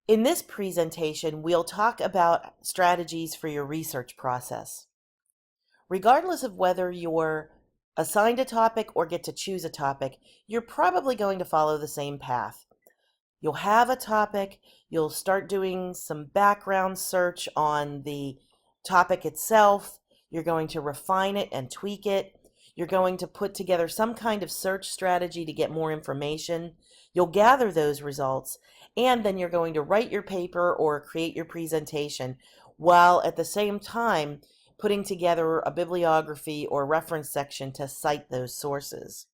In this presentation, we'll talk about strategies for your research process. Regardless of whether you're assigned a topic or get to choose a topic, you're probably going to follow the same path. You'll have a topic, you'll start doing some background search on the topic itself, you're going to refine it and tweak it, you're going to put together some kind of search strategy to get more information, you'll gather those results, and then you're going to write your paper or create your presentation while at the same time putting together a bibliography or reference section to cite those sources.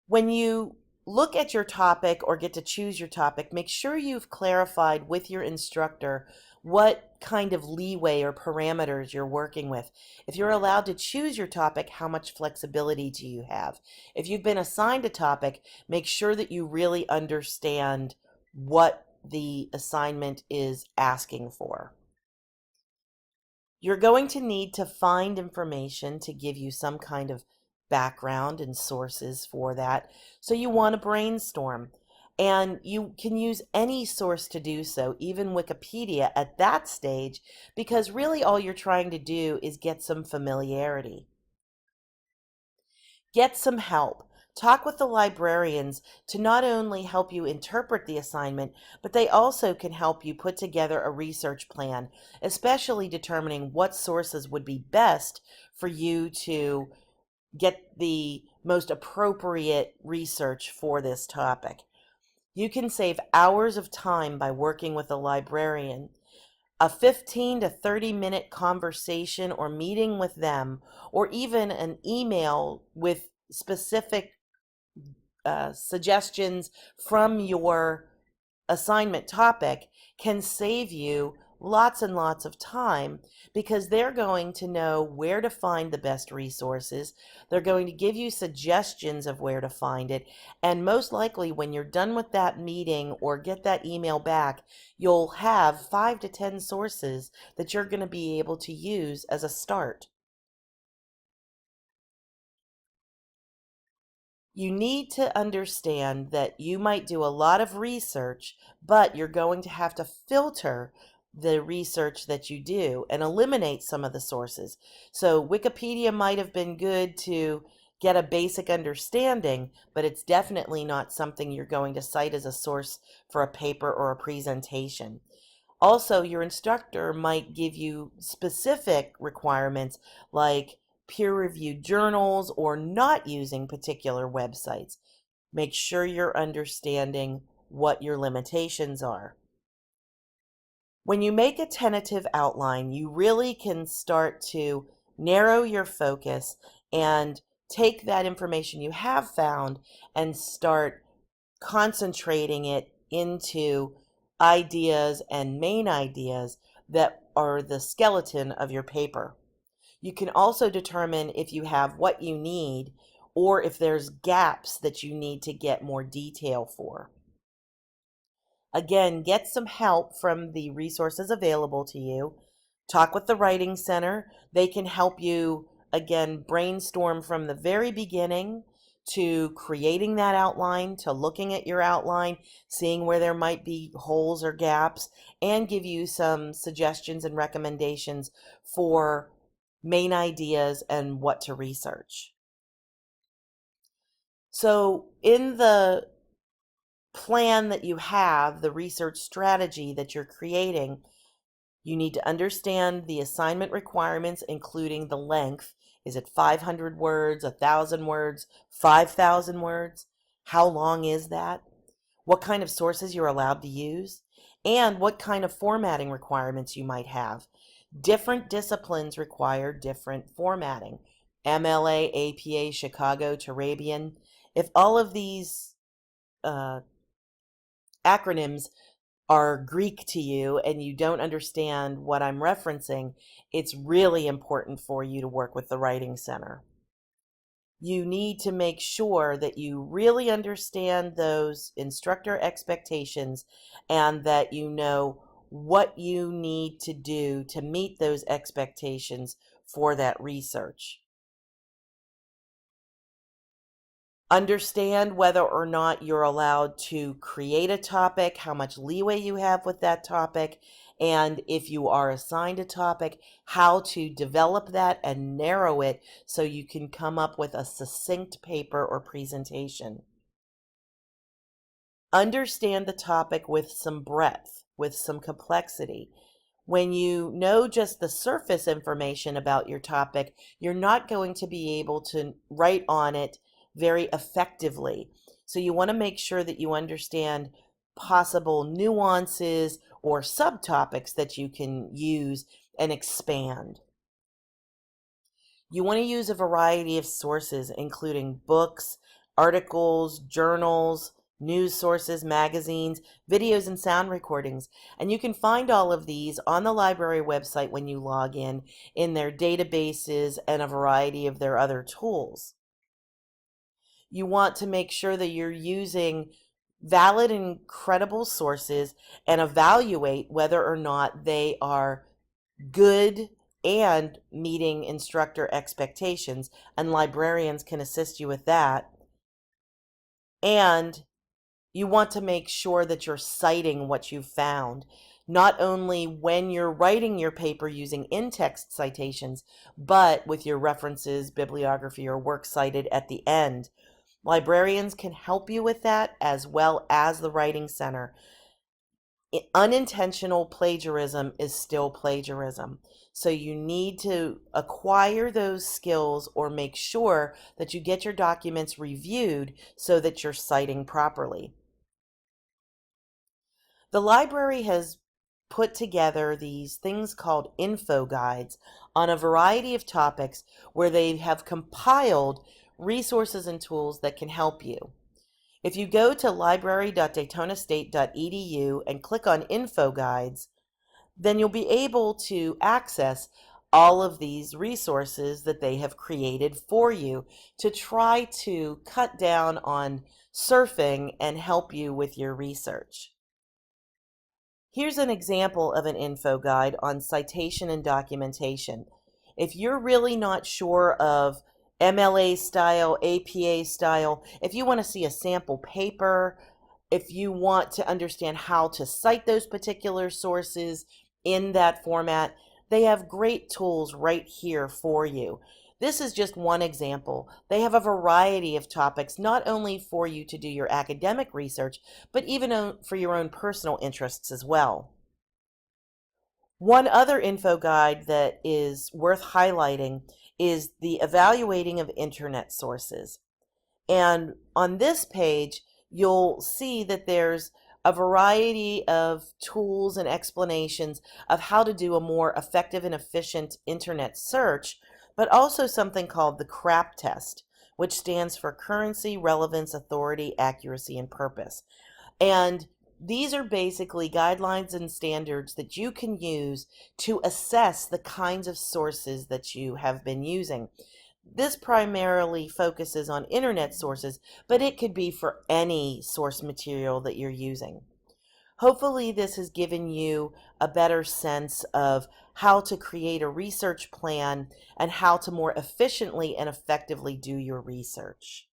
When you look at your topic or get to choose your topic, make sure you've clarified with your instructor what kind of leeway or parameters you're working with. If you're allowed to choose your topic, how much flexibility do you have? If you've been assigned a topic, make sure that you really understand what the assignment is asking for. You're going to need to find information to give you some kind of background and sources for that. So you want to brainstorm. And you can use any source to do so, even Wikipedia at that stage, because really all you're trying to do is get some familiarity. Get some help. Talk with the librarians to not only help you interpret the assignment, but they also can help you put together a research plan, especially determining what sources would be best for you to get the most appropriate research for this topic. You can save hours of time by working with a librarian. A 15 to 30-minute conversation or meeting with them, or even an email with specific suggestions from your assignment topic can save you lots and lots of time because they're going to know where to find the best resources. They're going to give you suggestions of where to find it. And most likely when you're done with that meeting or get that email back, you'll have 5 to 10 sources that you're going to be able to use as a start. You need to understand that you might do a lot of research, but you're going to have to filter the research that you do and eliminate some of the sources. So Wikipedia might have been good to get a basic understanding, but it's definitely not something you're going to cite as a source for a paper or a presentation. Also, your instructor might give you specific requirements like peer-reviewed journals or not using particular websites. Make sure you're understanding what your limitations are. When you make a tentative outline, you really can start to narrow your focus and take that information you have found and start concentrating it into ideas and main ideas that are the skeleton of your paper. You can also determine if you have what you need or if there's gaps that you need to get more detail for. Again, get some help from the resources available to you. Talk with the Writing Center. They can help you, again, brainstorm from the very beginning to creating that outline, to looking at your outline, seeing where there might be holes or gaps, and give you some suggestions and recommendations for main ideas and what to research. So in the plan that you have, the research strategy that you're creating, you need to understand the assignment requirements, including the length. Is it 500 words, 1,000 words, 5,000 words? How long is that? What kind of sources you're allowed to use? And what kind of formatting requirements you might have. Different disciplines require different formatting. MLA, APA, Chicago, Turabian. If all of these acronyms are Greek to you and you don't understand what I'm referencing, it's really important for you to work with the Writing Center. You need to make sure that you really understand those instructor expectations and that you know what you need to do to meet those expectations for that research. Understand whether or not you're allowed to create a topic, how much leeway you have with that topic, and if you are assigned a topic, how to develop that and narrow it so you can come up with a succinct paper or presentation. Understand the topic with some breadth, with some complexity. When you know just the surface information about your topic, you're not going to be able to write on it very effectively. So you want to make sure that you understand possible nuances or subtopics that you can use and expand. You want to use a variety of sources, including books, articles, journals, news sources, magazines, videos, and sound recordings. And you can find all of these on the library website when you log in their databases and a variety of their other tools. You want to make sure that you're using valid and credible sources and evaluate whether or not they are good and meeting instructor expectations, and librarians can assist you with that. And you want to make sure that you're citing what you found, not only when you're writing your paper using in-text citations, but with your references, bibliography, or works cited at the end. Librarians can help you with that as well as the Writing Center. Unintentional plagiarism is still plagiarism. So you need to acquire those skills or make sure that you get your documents reviewed so that you're citing properly. The library has put together these things called info guides on a variety of topics where they have compiled resources and tools that can help you. If you go to library.daytonastate.edu and click on Info Guides, then you'll be able to access all of these resources that they have created for you to try to cut down on surfing and help you with your research. Here's an example of an info guide on citation and documentation. If you're really not sure of MLA style, APA style, if you want to see a sample paper, if you want to understand how to cite those particular sources in that format, they have great tools right here for you. This is just one example. They have a variety of topics, not only for you to do your academic research, but even for your own personal interests as well. One other info guide that is worth highlighting is the evaluating of internet sources. And on this page, you'll see that there's a variety of tools and explanations of how to do a more effective and efficient internet search, but also something called the CRAP test, which stands for Currency, Relevance, Authority, Accuracy, and Purpose. And these are basically guidelines and standards that you can use to assess the kinds of sources that you have been using. This primarily focuses on internet sources, but it could be for any source material that you're using. Hopefully this has given you a better sense of how to create a research plan and how to more efficiently and effectively do your research.